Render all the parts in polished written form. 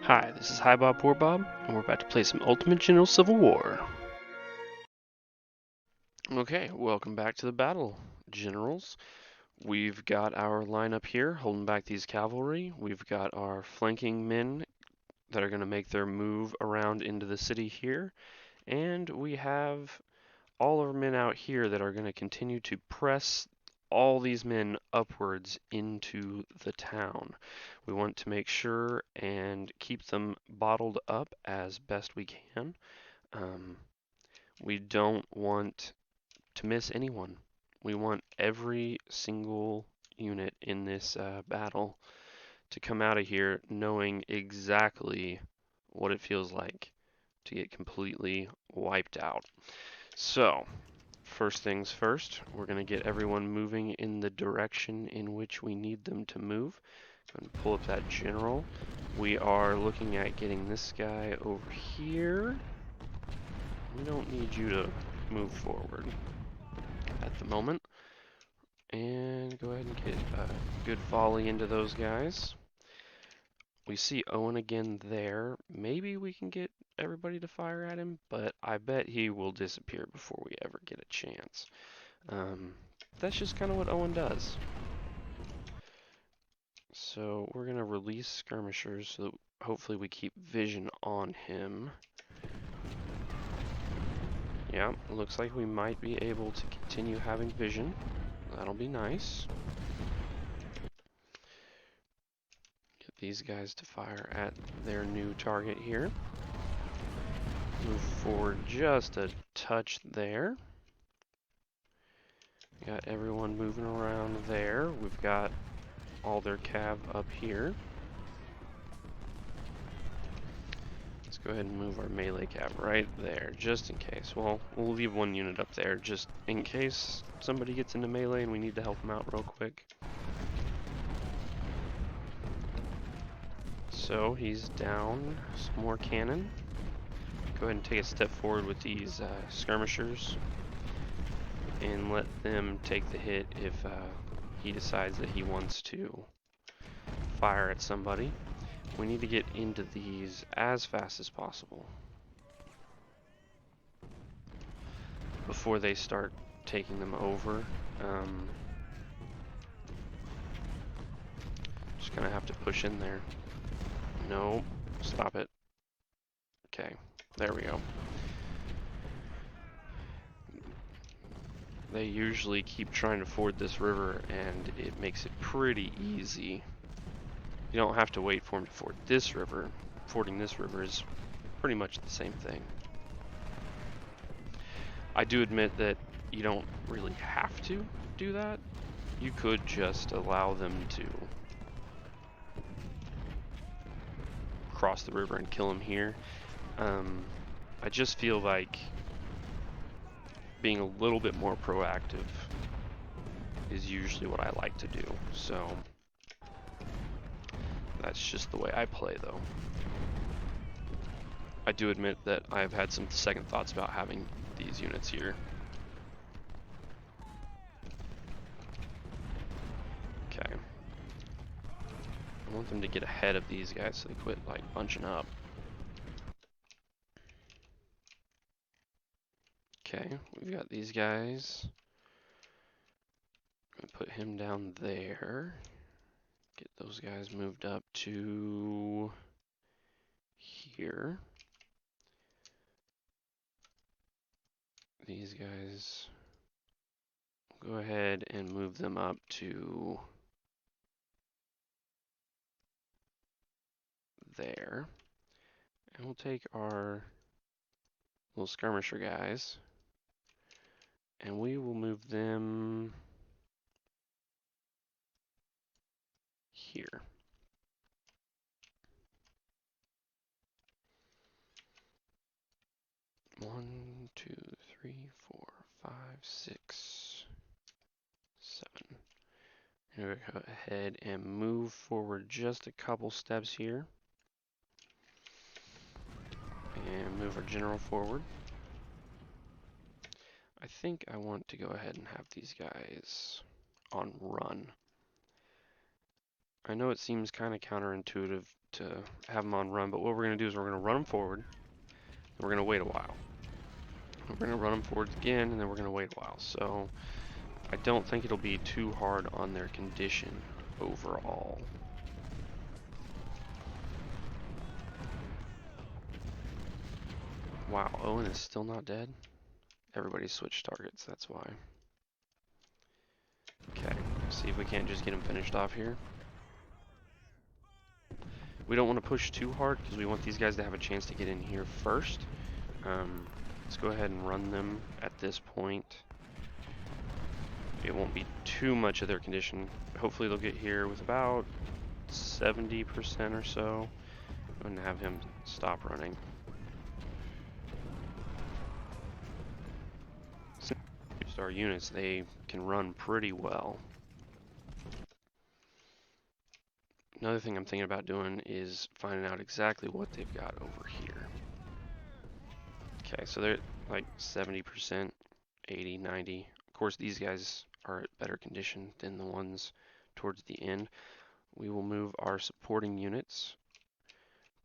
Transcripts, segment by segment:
Hi, this is Hi Bob Poor Bob, and we're about to play some Ultimate General Civil War. Okay, welcome back to the battle, generals. We've got our lineup here, holding back these cavalry. We've got our flanking men that are going to make their move around into the city here. And we have all our men out here that are going to continue to press all these men upwards into the town. We want to make sure and keep them bottled up as best we can. We don't want to miss anyone. We want every single unit in this battle to come out of here knowing exactly what it feels like to get completely wiped out. So, first things first, we're going to get everyone moving in the direction in which we need them to move. Go ahead and pull up that general. We are looking at getting this guy over here. We don't need you to move forward at the moment. And go ahead and get a good volley into those guys. We see Owen again there. Maybe we can get everybody to fire at him, but I bet he will disappear before we ever get a chance. That's just kind of what Owen does. So we're going to release skirmishers so that hopefully we keep vision on him. Yeah, looks like we might be able to continue having vision. That'll be nice. Get these guys to fire at their new target here. Move forward just a touch there. Got everyone moving around there. We've got all their cav up here. Let's go ahead and move our melee cav right there, just in case. Well, we'll leave one unit up there, just in case somebody gets into melee and we need to help them out real quick. So, he's down some more cannon. Go ahead and take a step forward with these skirmishers and let them take the hit if he decides that he wants to fire at somebody. We need to get into these as fast as possible before they start taking them over. Just gonna have to push in there. No, stop it. Okay, there we go. They usually keep trying to ford this river, and it makes it pretty easy. You don't have to wait for them to ford this river. Fording this river is pretty much the same thing. I do admit that you don't really have to do that. You could just allow them to cross the river and kill them here. I just feel like being a little bit more proactive is usually what I like to do. So that's just the way I play, though. I do admit that I've had some second thoughts about having these units here. Okay. I want them to get ahead of these guys so they quit, like, bunching up. Okay, we've got these guys. I'm gonna put him down there. Get those guys moved up to here. These guys, go ahead and move them up to there. And we'll take our little skirmisher guys and we will move them here. One, two, three, four, 5, 6, 7. And we're gonna go ahead and move forward just a couple steps here. And move our general forward. I think I want to go ahead and have these guys on run. I know it seems kind of counterintuitive to have them on run, but what we're going to do is we're going to run them forward, and we're going to wait a while. We're going to run them forward again, and then we're going to wait a while. So I don't think it'll be too hard on their condition overall. Wow, Owen is still not dead? Everybody switched targets, that's why. Okay, see if we can't just get him finished off here. We don't want to push too hard because we want these guys to have a chance to get in here first. Let's go ahead and run them at this point. It won't be too much of their condition. Hopefully they'll get here with about 70% or so and have him stop running. Since our units, they can run pretty well. Another thing I'm thinking about doing is finding out exactly what they've got over here. Okay, so they're like 70%, 80, 90. Of course, these guys are at better condition than the ones towards the end. We will move our supporting units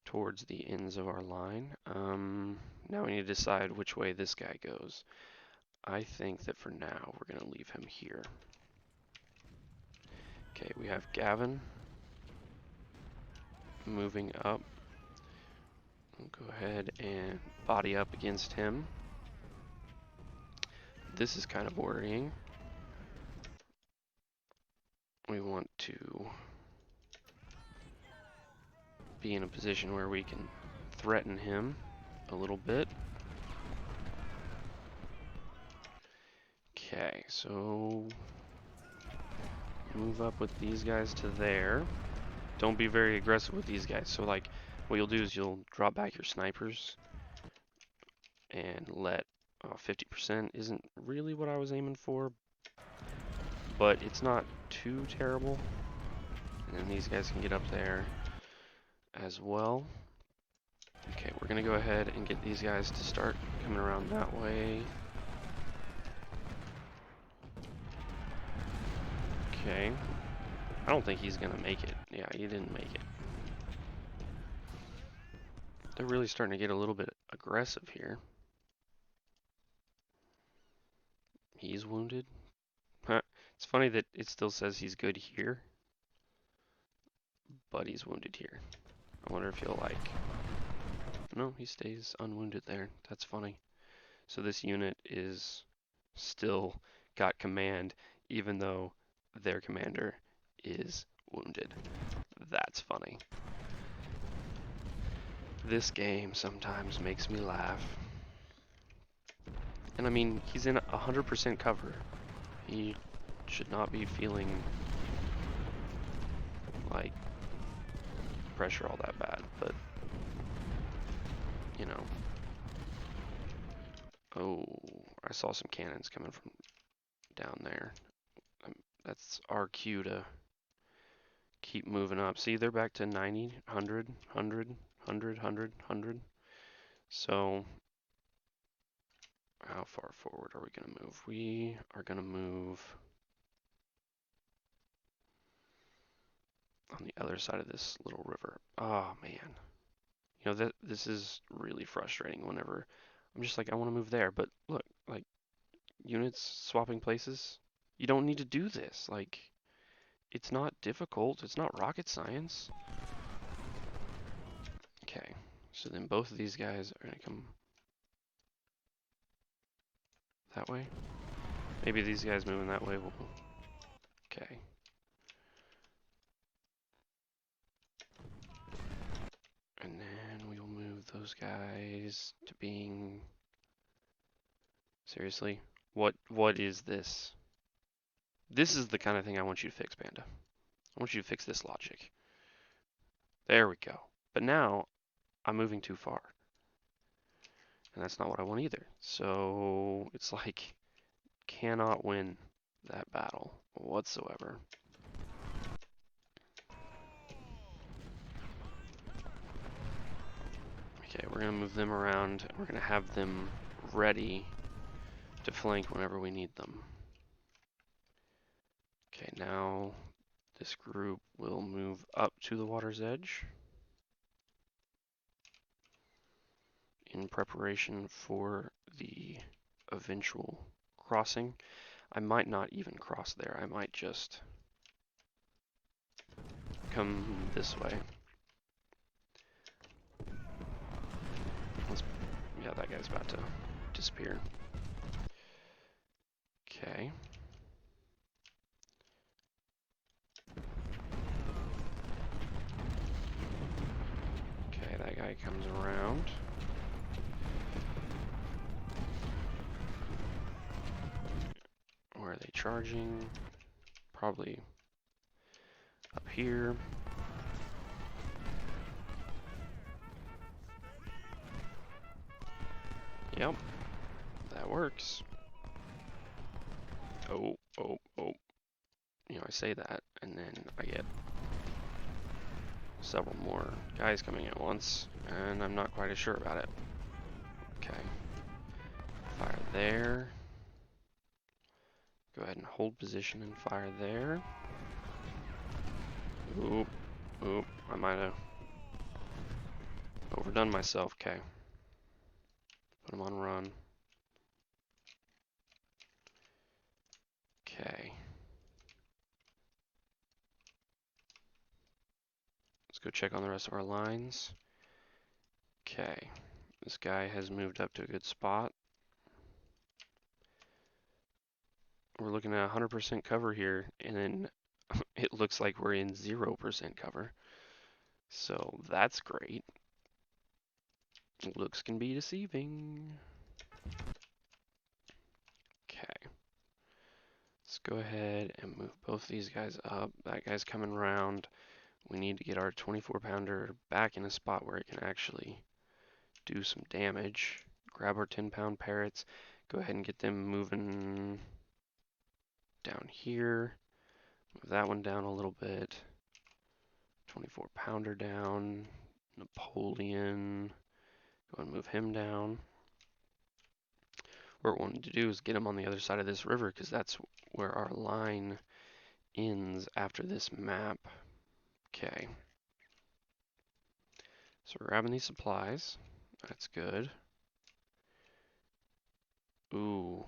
towards the ends of our line. Now we need to decide which way this guy goes. I think that for now, we're going to leave him here. Okay, we have Gavin moving up. We'll go ahead and body up against him. This is kind of worrying. We want to be in a position where we can threaten him a little bit. Okay, so move up with these guys to there. Don't be very aggressive with these guys. So like what you'll do is you'll drop back your snipers and let 50% isn't really what I was aiming for, but it's not too terrible. And then these guys can get up there as well. Okay, we're gonna go ahead and get these guys to start coming around that way. Okay. I don't think he's gonna make it. Yeah, he didn't make it. They're really starting to get a little bit aggressive here. He's wounded. It's funny that it still says he's good here, but he's wounded here. I wonder if he'll like... No, he stays unwounded there. That's funny. So this unit is still got command, even though their commander is wounded. That's funny. This game sometimes makes me laugh. And I mean, he's in 100% cover. He should not be feeling like pressure all that bad, but you know. Oh, I saw some cannons coming from down there. That's our cue to keep moving up. See, they're back to 90, 100, 100, 100, 100, 100. So, how far forward are we going to move? We are going to move on the other side of this little river. Oh, man. You know, this is really frustrating whenever I'm just like, I want to move there. But look, like, units swapping places, you don't need to do this. Like, it's not difficult. It's not rocket science. Okay, so then both of these guys are going to come that way. Maybe these guys moving that way will... Okay. And then we will move those guys to being... Seriously? What is this? This is the kind of thing I want you to fix, Panda. I want you to fix this logic. There we go. But now, I'm moving too far. And that's not what I want either. So, it's like, cannot win that battle whatsoever. Okay, we're going to move them around. We're going to have them ready to flank whenever we need them. Okay, now This group will move up to the water's edge in preparation for the eventual crossing. I might not even cross there. I might just come this way. Yeah, that guy's about to disappear. Okay. Okay, that guy comes around. Where are they charging? Probably up here. Yep, that works. Oh. You know, I say that, and then I get several more guys coming at once, and I'm not quite as sure about it. Okay. Fire there. Go ahead and hold position and fire there. Oop. I might have overdone myself. Okay. Put him on run. Okay. Let's go check on the rest of our lines. Okay. This guy has moved up to a good spot. We're looking at 100% cover here, and then it looks like we're in 0% cover. So that's great. Looks can be deceiving. Okay. Let's go ahead and move both these guys up. That guy's coming around. We need to get our 24-pounder back in a spot where it can actually do some damage. Grab our 10-pound parrots. Go ahead and get them moving down here. Move that one down a little bit. 24-pounder down. Napoleon. Go and move him down. What we're wanting to do is get him on the other side of this river because that's where our line ends after this map. Okay. So we're grabbing these supplies. That's good. Ooh.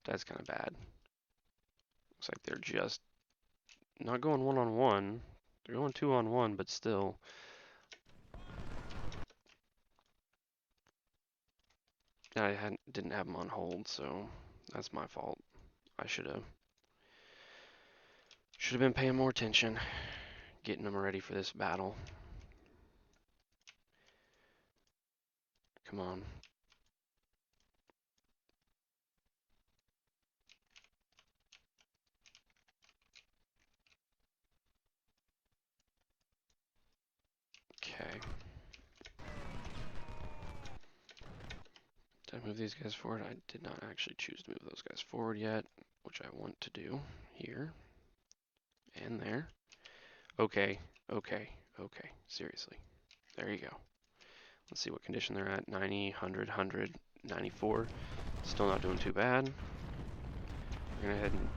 That's kind of bad. Looks like they're just not going one-on-one. They're going two-on-one, but still. I didn't have them on hold, so that's my fault. I should have been paying more attention, getting them ready for this battle. Come on. Okay. Did I move these guys forward? I did not actually choose to move those guys forward yet, which I want to do here and there. Okay. Seriously. There you go. Let's see what condition they're at. 90, 100, 100, 94. Still not doing too bad. We're going to head and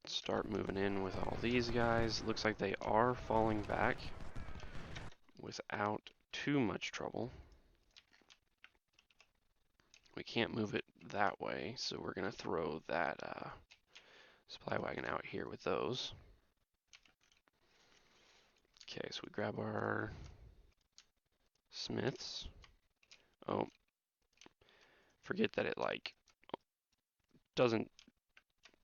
start moving in with all these guys. Looks like they are falling back without too much trouble. We can't move it that way, so we're going to throw that supply wagon out here with those. Okay, so we grab our smiths. Oh, forget that it like doesn't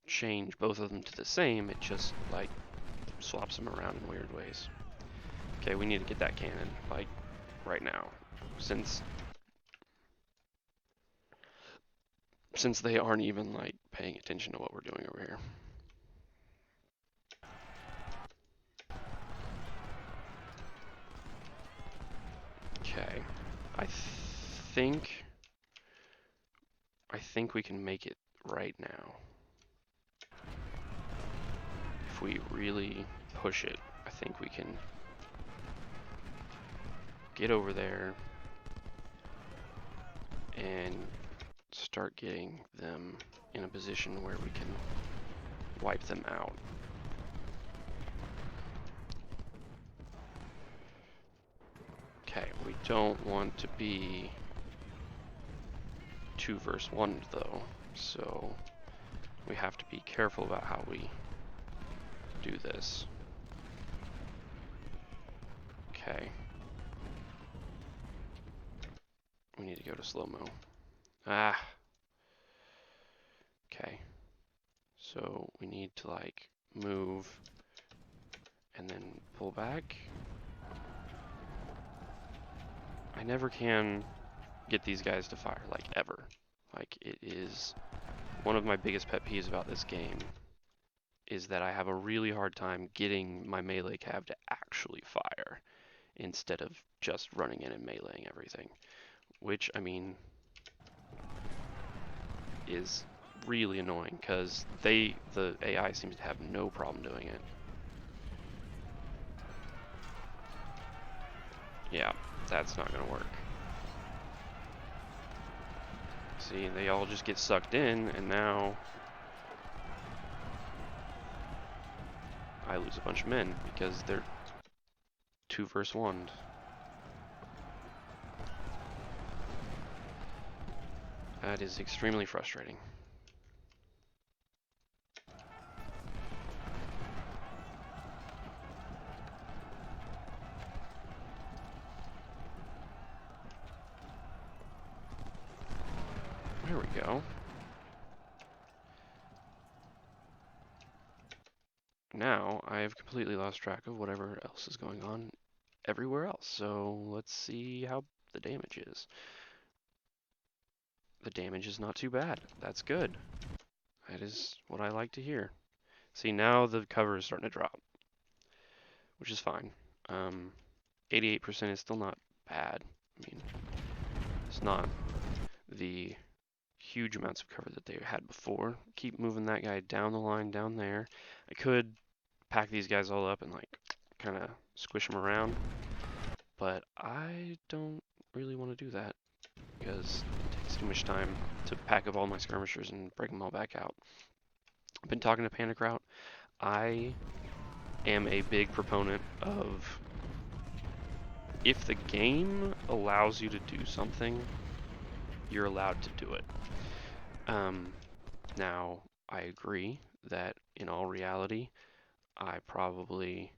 change both of them to the same, it just like swaps them around in weird ways. Okay, we need to get that cannon like right now, since they aren't even like paying attention to what we're doing over here. Okay, I think we can make it right now. If we really push it, I think we can get over there and start getting them in a position where we can wipe them out. We don't want to be 2 versus 1 though, so we have to be careful about how we do this. Okay. We need to go to slow-mo. Ah. Okay. So we need to like move and then pull back. I never can get these guys to fire, like ever. Like it is one of my biggest pet peeves about this game is that I have a really hard time getting my melee cav to actually fire instead of just running in and meleeing everything. Which, I mean, is really annoying because the AI seems to have no problem doing it. Yeah, that's not gonna work. See, they all just get sucked in, and now I lose a bunch of men because they're 2 versus 1. That is extremely frustrating. There we go. Now I have completely lost track of whatever else is going on everywhere else. So let's see how the damage is. The damage is not too bad. That's good. That is what I like to hear. See, now the cover is starting to drop, which is fine. 88% is still not bad. I mean, it's not the huge amounts of cover that they had before. Keep moving that guy down the line down there. I could pack these guys all up and like kind of squish them around, but I don't really want to do that because it takes too much time to pack up all my skirmishers and break them all back out. I've been talking to Panikraut. I am a big proponent of if the game allows you to do something, you're allowed to do it. Now, I agree that in all reality, I probably...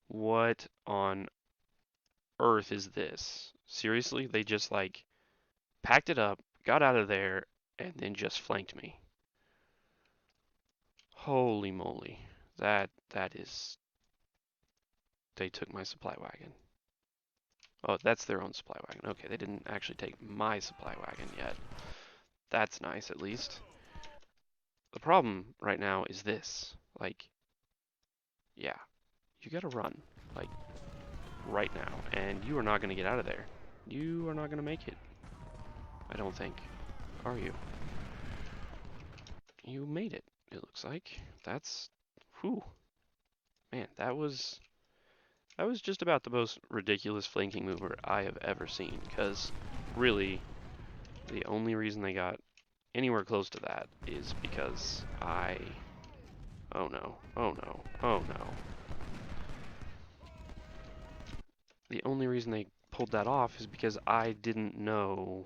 What on earth is this? Seriously? They just like packed it up, got out of there, and then just flanked me. Holy moly. That is... They took my supply wagon. Oh, that's their own supply wagon. Okay, they didn't actually take my supply wagon yet. That's nice, at least. The problem right now is this. Like, yeah, you gotta run. Like, right now. And you are not gonna get out of there. You are not gonna make it. I don't think. Are you? You made it, it looks like. That's... Whew. Man, that was just about the most ridiculous flanking mover I have ever seen. Because, really, the only reason they got anywhere close to that is because I... Oh no, oh no, oh no. The only reason they pulled that off is because I didn't know...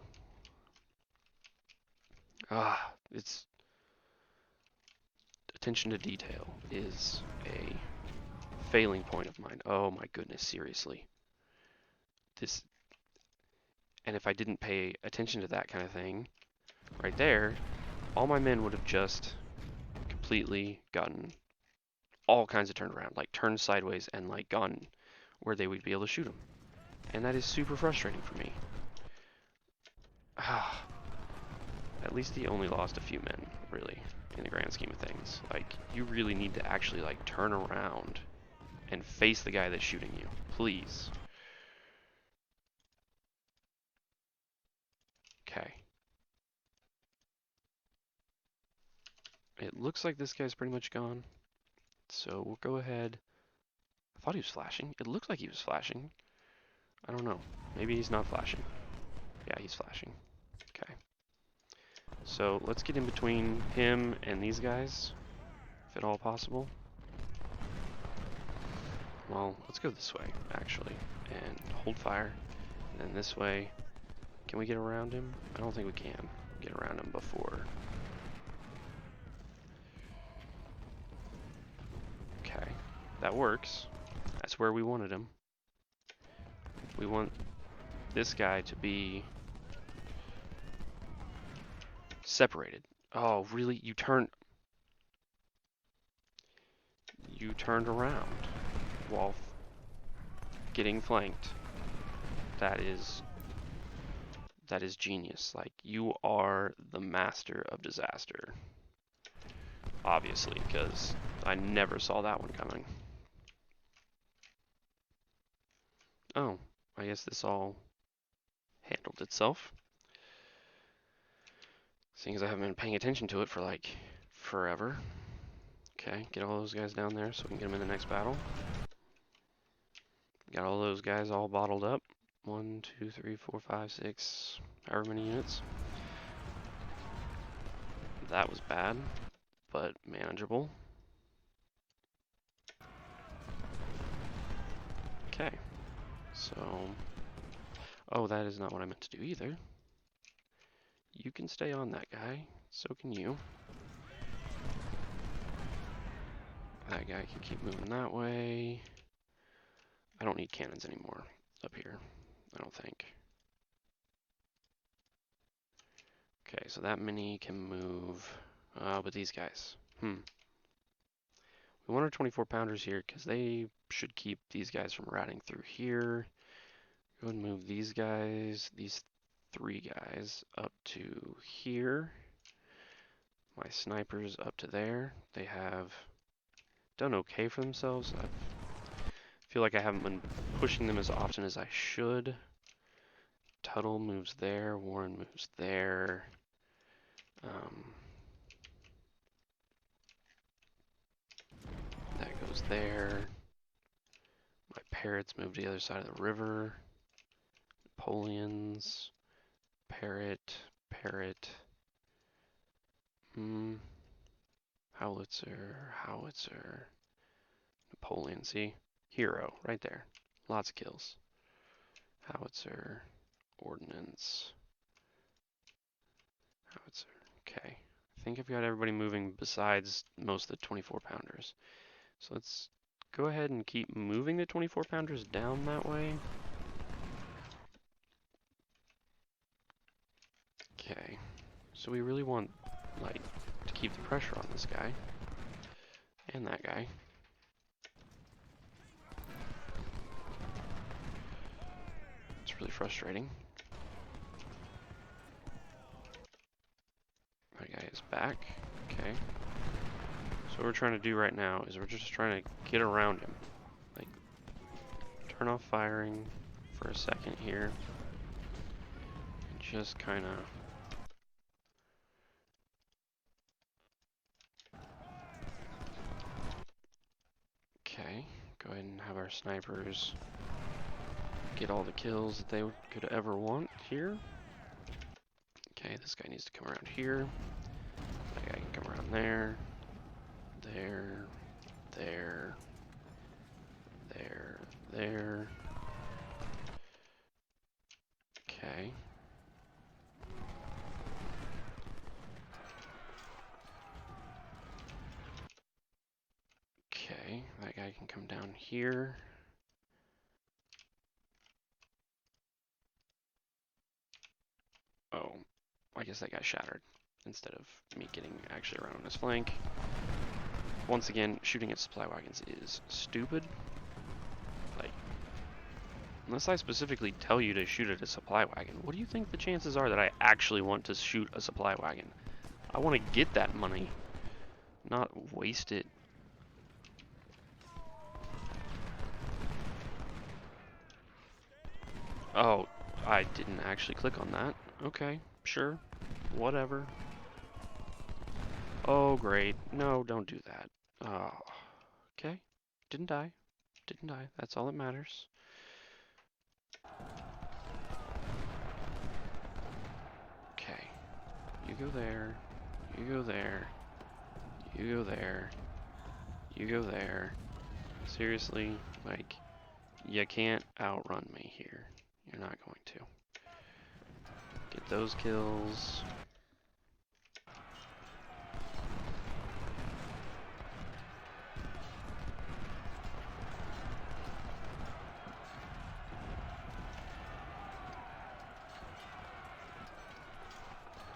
it's... Attention to detail is a failing point of mine. Oh my goodness, seriously. This... And if I didn't pay attention to that kind of thing, right there, all my men would have just completely gotten all kinds of turned around, like turned sideways and like gone where they would be able to shoot them. And that is super frustrating for me. At least he only lost a few men, really, in the grand scheme of things. Like, you really need to actually like turn around and face the guy that's shooting you, please. Okay. It looks like this guy's pretty much gone. So we'll go ahead. I thought he was flashing. It looked like he was flashing. I don't know. Maybe he's not flashing. Yeah, he's flashing. Okay. So let's get in between him and these guys, if at all possible. Well, let's go this way, actually, and hold fire. And then this way, can we get around him? I don't think we can get around him before. Okay, that works. That's where we wanted him. We want this guy to be separated. Oh, really? You turned around while getting flanked. That is genius. Like, you are the master of disaster. Obviously, because I never saw that one coming. Oh, I guess this all handled itself. Seeing as I haven't been paying attention to it for like forever. Okay, get all those guys down there so we can get them in the next battle. Got all those guys all bottled up. 1, 2, 3, 4, 5, 6, however many units. That was bad, but manageable. Okay, so... Oh, that is not what I meant to do either. You can stay on that guy, so can you. That guy can keep moving that way. I don't need cannons anymore up here, I don't think. Okay, so that many can move, but these guys, We want our 24 pounders here because they should keep these guys from routing through here. Go and move these guys, these 3 guys up to here. My snipers up to there. They have done okay for themselves. I feel like I haven't been pushing them as often as I should. Tuttle moves there, Warren moves there. That goes there. My parrots move to the other side of the river. Napoleons. Parrot. Parrot. Howitzer. Howitzer. Napoleon. See? Hero. Right there. Lots of kills. Howitzer. Ordnance. Howitzer. Okay. I think I've got everybody moving besides most of the 24 pounders. So let's go ahead and keep moving the 24 pounders down that way. Okay. So we really want, like, to keep the pressure on this guy. And that guy. It's really frustrating. That guy is back. Okay. So what we're trying to do right now is we're just trying to get around him. Like, turn off firing for a second here. And just kind of... Okay. Go ahead and have our snipers get all the kills that they could ever want here. Okay, this guy needs to come around here. That guy can come around there. There. There. There. There. Okay. Okay, that guy can come down here. Oh, I guess that got shattered instead of me getting actually around on his flank. Once again, shooting at supply wagons is stupid. Like, unless I specifically tell you to shoot at a supply wagon, what do you think the chances are that I actually want to shoot a supply wagon? I want to get that money, not waste it. Oh, I didn't actually click on that. Okay, sure, whatever. Oh, great. No, don't do that. Oh, okay. Didn't die. Didn't die. That's all that matters. Okay. You go there. You go there. You go there. You go there. Seriously, like, you can't outrun me here. You're not going to. Get those kills.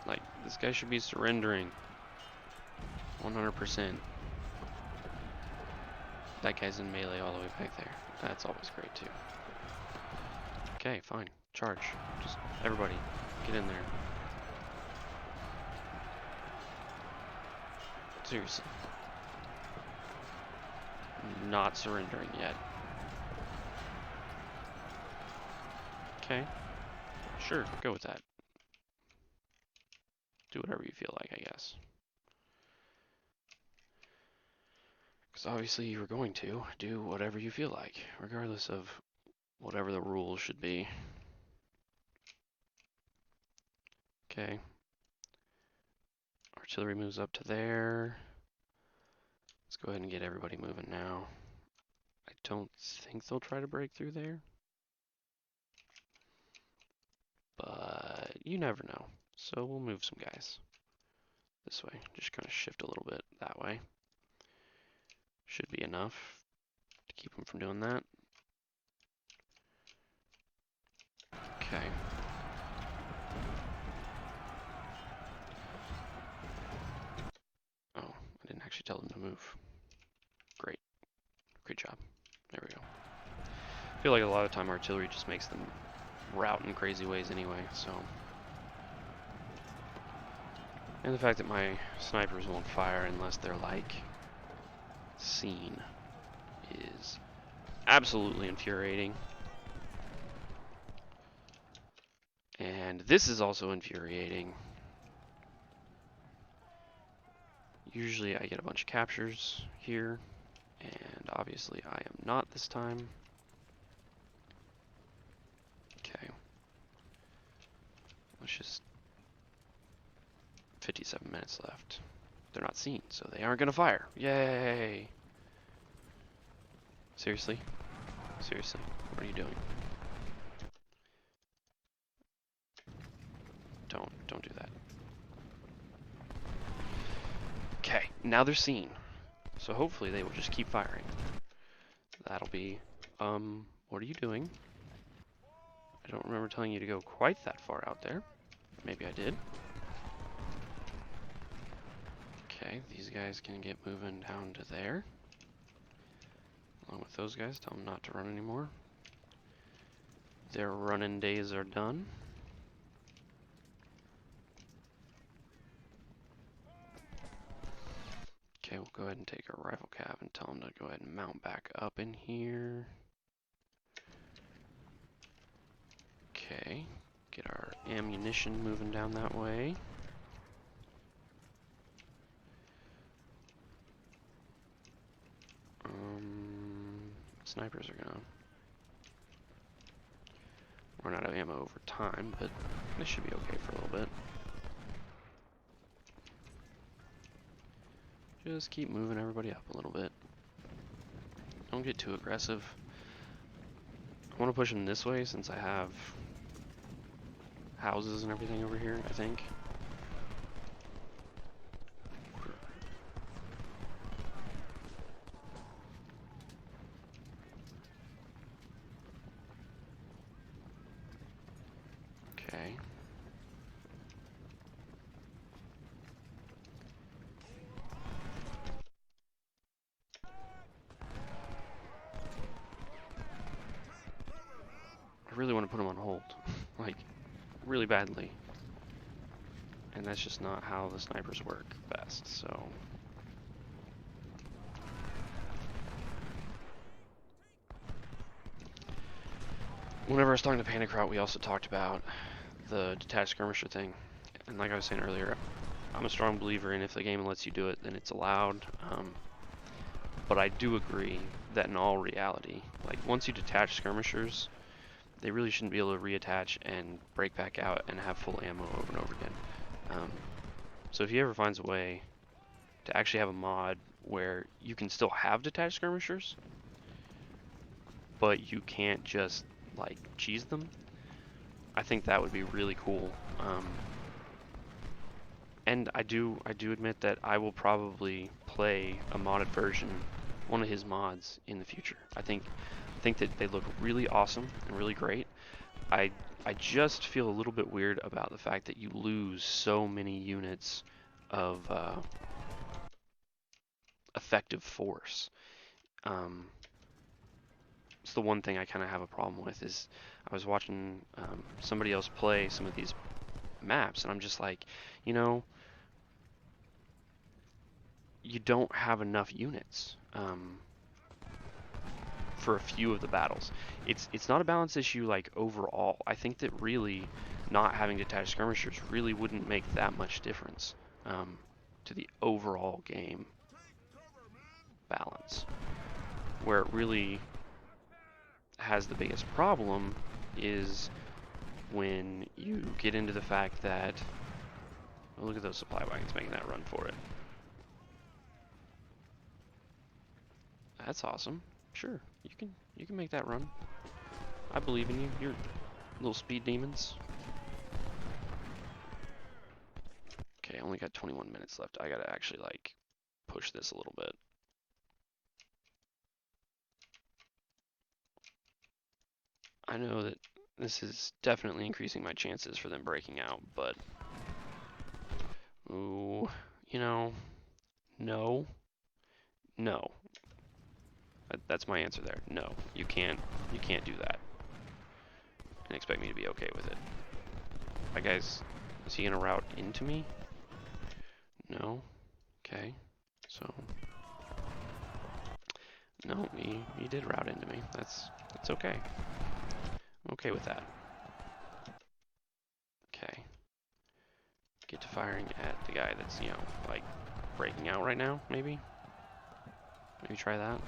Like, this guy should be surrendering. 100%. That guy's in melee all the way back there. That's always great too. Okay, fine. Charge. Just everybody, get in there. Seriously. Not surrendering yet. Okay. Sure, go with that. Do whatever you feel like, I guess. Because obviously you were going to do whatever you feel like, regardless of whatever the rules should be. Okay. Artillery moves up to there. Let's go ahead and get everybody moving now. I don't think they'll try to break through there. But you never know. So we'll move some guys this way. Just kind of shift a little bit that way. Should be enough to keep them from doing that. Okay. Oh, I didn't actually tell them to move. Great. Great job. There we go. I feel like a lot of time artillery just makes them route in crazy ways anyway, so. And the fact that my snipers won't fire unless they're like seen is absolutely infuriating. And this is also infuriating. Usually I get a bunch of captures here, and obviously I am not this time. Okay. Let's just 57 minutes left. They're not seen, so they aren't gonna fire. Yay! Seriously? Seriously, what are you doing? Don't do that. Okay, now they're seen. So hopefully they will just keep firing. That'll be, what are you doing? I don't remember telling you to go quite that far out there. Maybe I did. Okay, these guys can get moving down to there. Along with those guys, tell them not to run anymore. Their running days are done. Okay, we'll go ahead and take our rifle cap and tell them to go ahead and mount back up in here. Okay, get our ammunition moving down that way. Snipers are gonna run out of ammo over time, but this should be okay for a little bit. Just keep moving everybody up a little bit. Don't get too aggressive. I want to push them this way since I have houses and everything over here, I think. Okay. I really want to put them on hold, like, really badly. And that's just not how the snipers work best, so. Whenever I was talking to Panicrout, we also talked about the detached skirmisher thing. And like I was saying earlier, I'm a strong believer in if the game lets you do it, then it's allowed. But I do agree that in all reality, like once you detach skirmishers, they really shouldn't be able to reattach and break back out and have full ammo over and over again. So if he ever finds a way to actually have a mod where you can still have detached skirmishers, but you can't just like cheese them, I think that would be really cool. And I do admit that I will probably play a modded version, one of his mods in the future. I think that they look really awesome and really great. I just feel a little bit weird about the fact that you lose so many units of effective force. It's the one thing I kind of have a problem with. Is I was watching somebody else play some of these maps, and I'm just like, you know, you don't have enough units for a few of the battles. It's not a balance issue like overall. I think that really not having detached skirmishers really wouldn't make that much difference to the overall game balance. Where it really has the biggest problem is when you get into the fact that, oh, look at those supply wagons making that run for it. That's awesome. Sure, you can make that run. I believe in you. You're little speed demons. Okay, I only got 21 minutes left. I gotta actually like push this a little bit. I know that this is definitely increasing my chances for them breaking out, but ooh, you know, no, no. That's my answer there. No, you can't do that and expect me to be okay with it. My guy's, is he gonna route into me? No. Okay. So no, he did route into me. That's okay. I'm okay with that. Okay. Get to firing at the guy that's, you know, like breaking out right now, maybe? Maybe try that.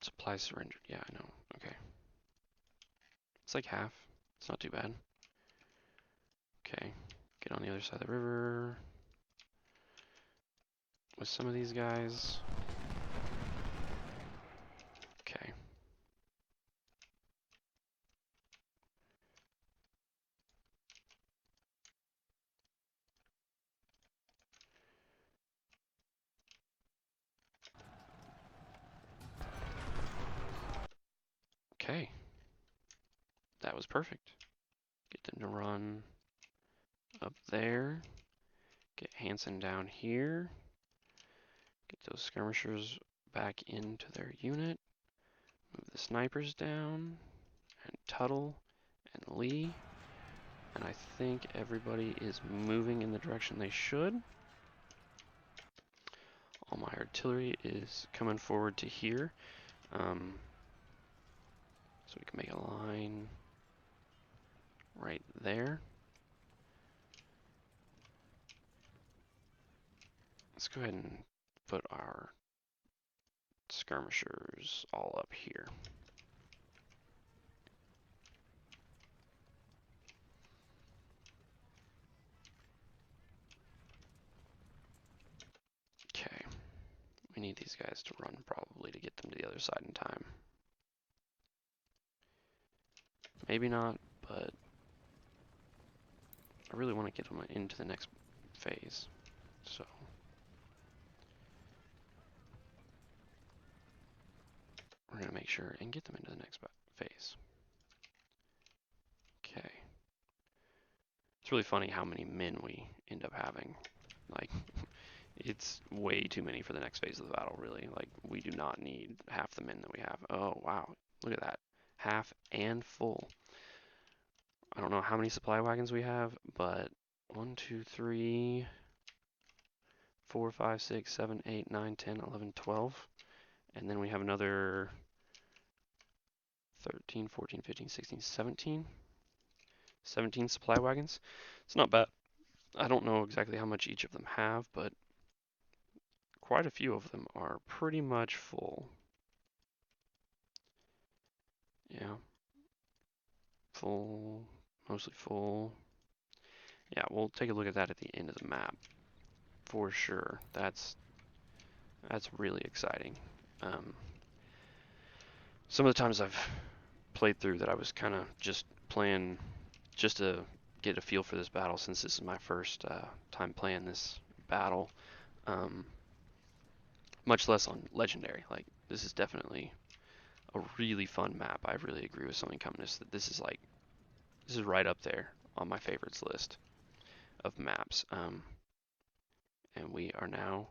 Supply surrendered. Yeah, I know. Okay. It's like half. It's not too bad. Okay. Get on the other side of the river with some of these guys. Okay. Okay. That was perfect. Get them to run up there. Get Hansen down here. Get those skirmishers back into their unit. Move the snipers down. And Tuttle and Lee. And I think everybody is moving in the direction they should. All my artillery is coming forward to here. So we can make a line right there. Let's go ahead and put our skirmishers all up here. Okay. We need these guys to run probably to get them to the other side in time. Maybe not, but I really want to get them into the next phase. So we're going to make sure and get them into the next phase. Okay. It's really funny how many men we end up having. Like, it's way too many for the next phase of the battle, really. Like, we do not need half the men that we have. Oh, wow. Look at that. Half and full. I don't know how many supply wagons we have, but 1, 2, 3, 4, 5, 6, 7, 8, 9, 10, 11, 12. And then we have another 13, 14, 15, 16, 17. 17 supply wagons. It's not bad. I don't know exactly how much each of them have, but quite a few of them are pretty much full. Yeah. Full, mostly full. Yeah, we'll take a look at that at the end of the map for sure. That's really exciting. some of the times I've played through that I was kind of just playing just to get a feel for this battle, since this is my first time playing this battle, um, much less on Legendary. Like, this is definitely a really fun map. I really agree with something coming that this is right up there on my favorites list of maps. And we are now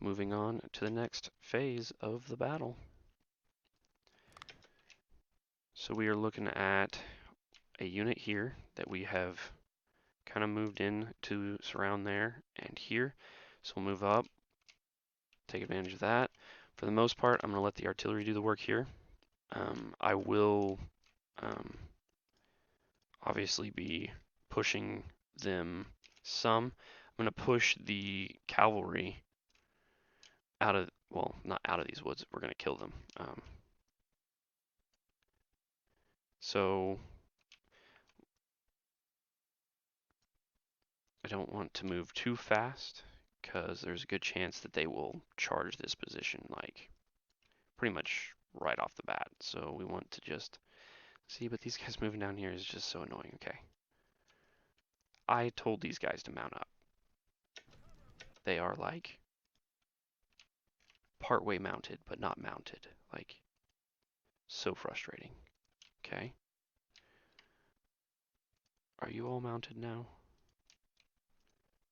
moving on to the next phase of the battle. So we are looking at a unit here that we have kind of moved in to surround there and here. So we'll move up, take advantage of that. For the most part, I'm going to let the artillery do the work here. I will obviously be pushing them some. I'm going to push the cavalry out of, well, not out of these woods. We're going to kill them. So I don't want to move too fast because there's a good chance that they will charge this position like pretty much right off the bat. So we want to just see, but these guys moving down here is just so annoying. Okay. I told these guys to mount up. They are like partway mounted, but not mounted. Like, so frustrating. Okay. Are you all mounted now?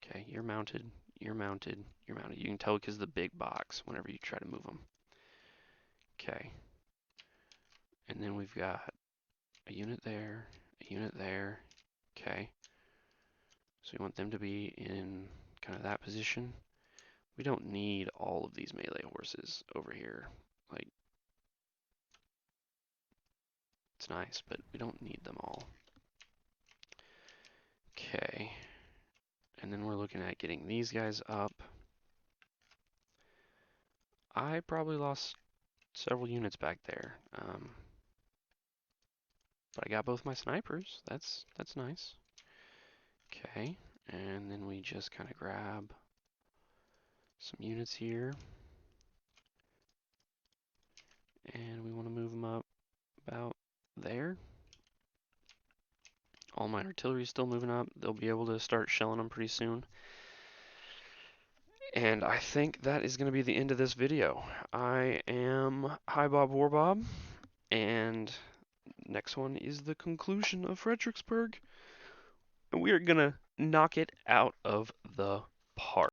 Okay, you're mounted, you're mounted, you're mounted. You can tell because of the big box whenever you try to move them. Okay. And then we've got a unit there, a unit there. Okay. So we want them to be in kind of that position. We don't need all of these melee horses over here. Like, it's nice, but we don't need them all. Okay. And then we're looking at getting these guys up. I probably lost several units back there. But I got both my snipers. That's nice. Okay. And then we just kind of grab some units here. And we want to move them up about there. All my artillery is still moving up. They'll be able to start shelling them pretty soon. And I think that is going to be the end of this video. I am Hi Bob Warbob, and next one is the conclusion of Fredericksburg. And we are going to knock it out of the park.